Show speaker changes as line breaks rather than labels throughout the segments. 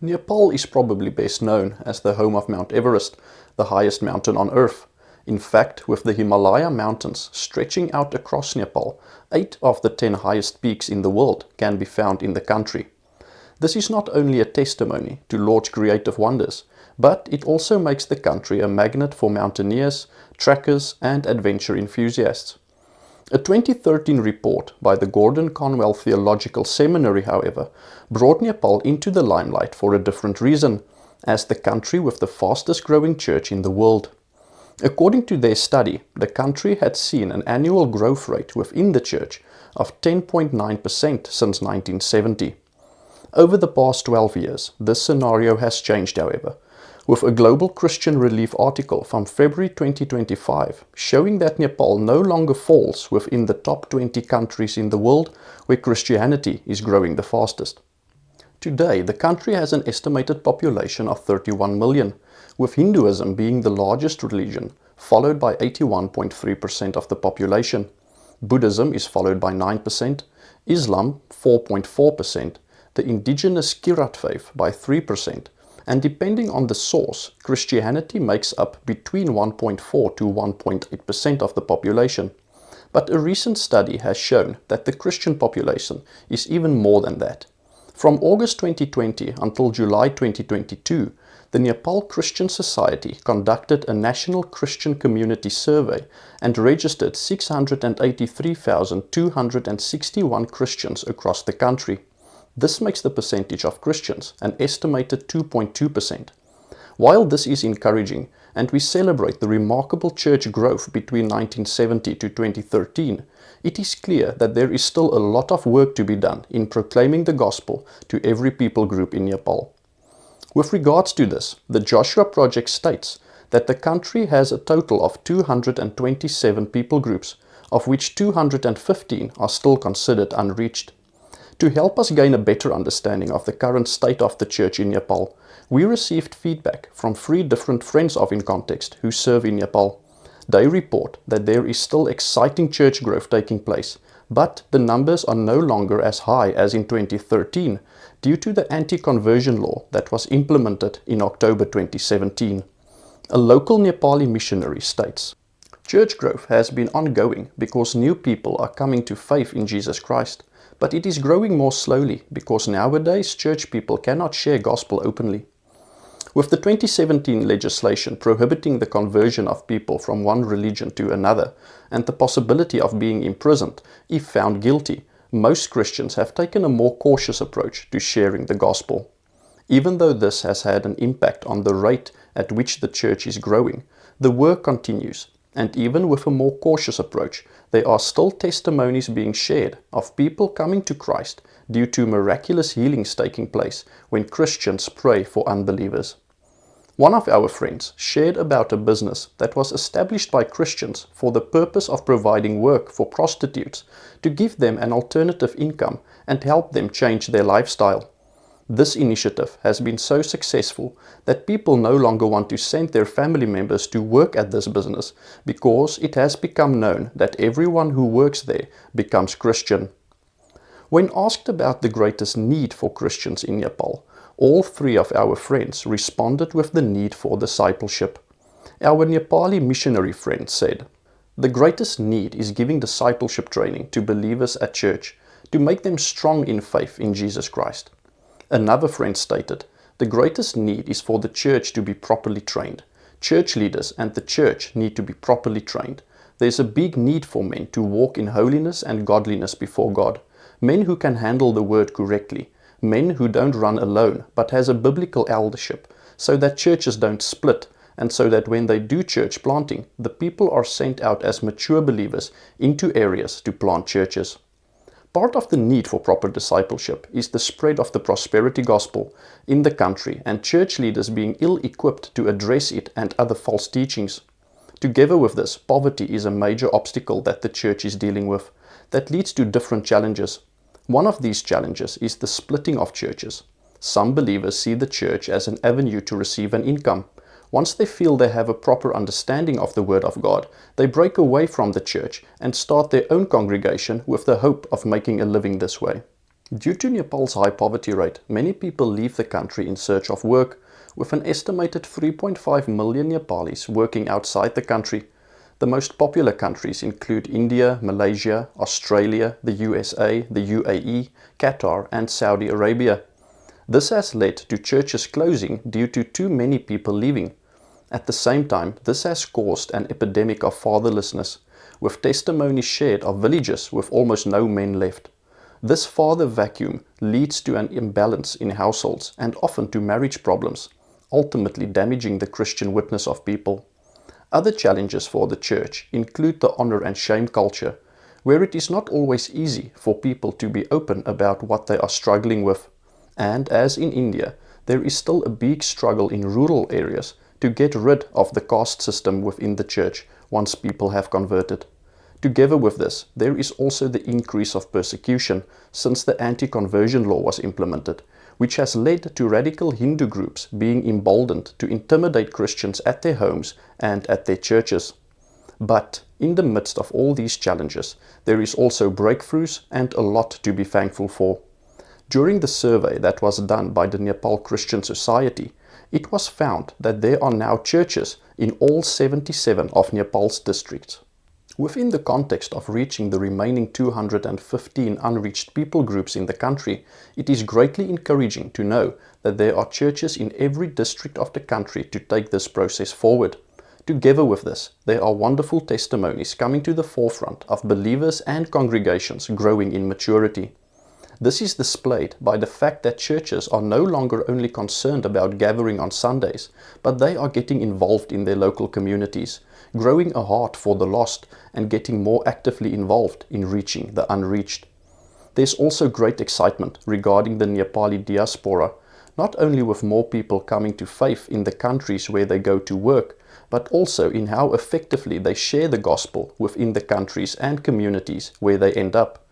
Nepal is probably best known as the home of Mount Everest, the highest mountain on Earth. In fact, with the Himalaya mountains stretching out across Nepal, 8 of the 10 highest peaks in the world can be found in the country. This is not only a testimony to Lord's creative wonders, but it also makes the country a magnet for mountaineers, trekkers and adventure enthusiasts. A 2013 report by the Gordon Conwell Theological Seminary, however, brought Nepal into the limelight for a different reason, as the country with the fastest growing church in the world. According to their study, the country had seen an annual growth rate within the church of 10.9% since 1970. Over the past 12 years, this scenario has changed, however, with a Global Christian Relief article from February 2025 showing that Nepal no longer falls within the top 20 countries in the world where Christianity is growing the fastest. Today, the country has an estimated population of 31 million, with Hinduism being the largest religion, followed by 81.3% of the population. Buddhism is followed by 9%, Islam 4.4%, the indigenous Kirat faith by 3%, and depending on the source, Christianity makes up between 1.4 to 1.8% of the population. But a recent study has shown that the Christian population is even more than that. From August 2020 until July 2022, the Nepal Christian Society conducted a national Christian community survey and registered 683,261 Christians across the country. This makes the percentage of Christians an estimated 2.2%. While this is encouraging, and we celebrate the remarkable church growth between 1970 to 2013, it is clear that there is still a lot of work to be done in proclaiming the gospel to every people group in Nepal. With regards to this, the Joshua Project states that the country has a total of 227 people groups, of which 215 are still considered unreached. To help us gain a better understanding of the current state of the church in Nepal, we received feedback from 3 different friends of In Context who serve in Nepal. They report that there is still exciting church growth taking place, but the numbers are no longer as high as in 2013 due to the anti-conversion law that was implemented in October 2017. A local Nepali missionary states, "Church growth has been ongoing because new people are coming to faith in Jesus Christ. But it is growing more slowly because nowadays church people cannot share gospel openly." With the 2017 legislation prohibiting the conversion of people from one religion to another and the possibility of being imprisoned if found guilty, most Christians have taken a more cautious approach to sharing the gospel. Even though this has had an impact on the rate at which the church is growing, the work continues. And even with a more cautious approach, there are still testimonies being shared of people coming to Christ due to miraculous healings taking place when Christians pray for unbelievers. One of our friends shared about a business that was established by Christians for the purpose of providing work for prostitutes to give them an alternative income and help them change their lifestyle. This initiative has been so successful that people no longer want to send their family members to work at this business because it has become known that everyone who works there becomes Christian. When asked about the greatest need for Christians in Nepal, all 3 of our friends responded with the need for discipleship. Our Nepali missionary friend said, "The greatest need is giving discipleship training to believers at church to make them strong in faith in Jesus Christ." Another friend stated, "The greatest need is for the church to be properly trained. Church leaders and the church need to be properly trained. There's a big need for men to walk in holiness and godliness before God, men who can handle the word correctly, men who don't run alone but has a biblical eldership, so that churches don't split, and so that when they do church planting, the people are sent out as mature believers into areas to plant churches." Part of the need for proper discipleship is the spread of the prosperity gospel in the country and church leaders being ill-equipped to address it and other false teachings. Together with this, poverty is a major obstacle that the church is dealing with that leads to different challenges. One of these challenges is the splitting of churches. Some believers see the church as an avenue to receive an income. Once they feel they have a proper understanding of the Word of God, they break away from the church and start their own congregation with the hope of making a living this way. Due to Nepal's high poverty rate, many people leave the country in search of work, with an estimated 3.5 million Nepalis working outside the country. The most popular countries include India, Malaysia, Australia, the USA, the UAE, Qatar and Saudi Arabia. This has led to churches closing due to too many people leaving. At the same time, this has caused an epidemic of fatherlessness, with testimonies shared of villages with almost no men left. This father vacuum leads to an imbalance in households and often to marriage problems, ultimately damaging the Christian witness of people. Other challenges for the church include the honor and shame culture, where it is not always easy for people to be open about what they are struggling with. And as in India, there is still a big struggle in rural areas to get rid of the caste system within the church once people have converted. Together with this, there is also the increase of persecution since the anti-conversion law was implemented, which has led to radical Hindu groups being emboldened to intimidate Christians at their homes and at their churches. But in the midst of all these challenges, there is also breakthroughs and a lot to be thankful for. During the survey that was done by the Nepal Christian Society, it was found that there are now churches in all 77 of Nepal's districts. Within the context of reaching the remaining 215 unreached people groups in the country, it is greatly encouraging to know that there are churches in every district of the country to take this process forward. Together with this, there are wonderful testimonies coming to the forefront of believers and congregations growing in maturity. This is displayed by the fact that churches are no longer only concerned about gathering on Sundays, but they are getting involved in their local communities, growing a heart for the lost and getting more actively involved in reaching the unreached. There's also great excitement regarding the Nepali diaspora, not only with more people coming to faith in the countries where they go to work, but also in how effectively they share the gospel within the countries and communities where they end up.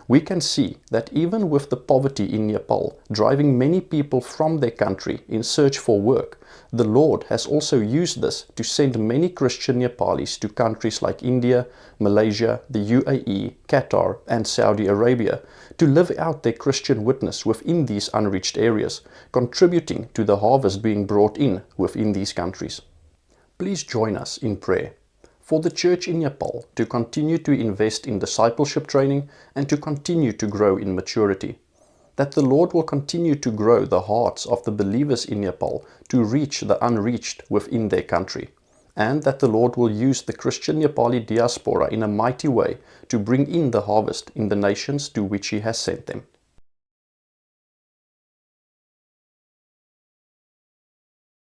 We can see that even with the poverty in Nepal driving many people from their country in search for work, the Lord has also used this to send many Christian Nepalis to countries like India, Malaysia, the UAE, Qatar and Saudi Arabia to live out their Christian witness within these unreached areas, contributing to the harvest being brought in within these countries. Please join us in prayer for the church in Nepal to continue to invest in discipleship training and to continue to grow in maturity. That the Lord will continue to grow the hearts of the believers in Nepal to reach the unreached within their country. And that the Lord will use the Christian Nepali diaspora in a mighty way to bring in the harvest in the nations to which He has sent them.